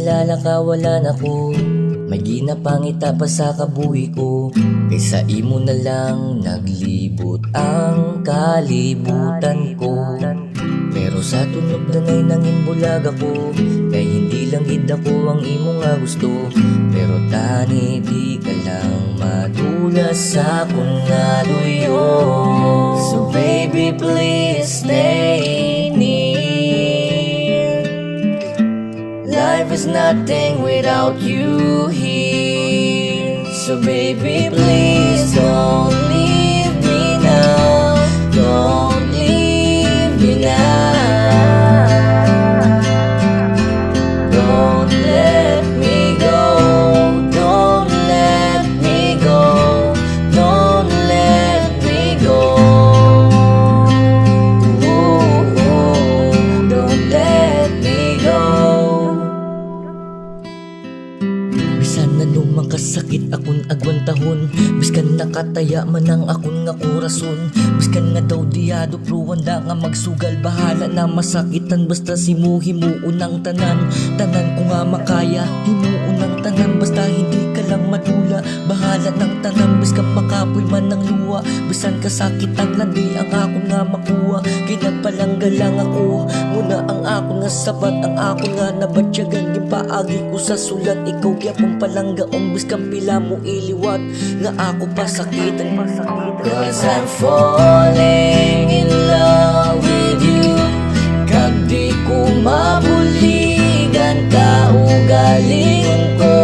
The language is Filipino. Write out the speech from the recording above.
kilala ka wala na ko, may ginapangita pa sa kabuhi ko. Kaysa imo na lang naglibot ang kalibutan ko. Pero sa tunog danay nangin bulag ako, kay hindi lang gid ako ang imo nga gusto. Pero tani di ka lang madulas sa akong naluyo. So baby please stay near. Life is nothing without you here. So baby please don't leave me now. Don't leave me now. Don't let me go. Don't let me go. Don't let me go. Ooh, don't let me go. Bisan na numang kasakit akong agwantahon, biskan nakataya man ang akong nga korason. Biskan nga daw diyado pero wanda nga magsugal, bahala na masakitan basta himuon ang tanan. Tanan ko nga makaya, himuon ang tanan basta hindi ka lang madula. Bahala ng tanan biskan makapoy man ng luwa. Bisan kasakitan lang di ang akong nga makuha. Kinagpalangga lang ako, muna ang akong nga sabat, ang akong nga nabatyagan. Gipaagi ko sa sulat, ikaw gyapon palanggaong biskan pila mo iliwat. Nga ako pasakitan, cause I'm falling in love with you. Kag di ko mabuligan ka ugaling ko.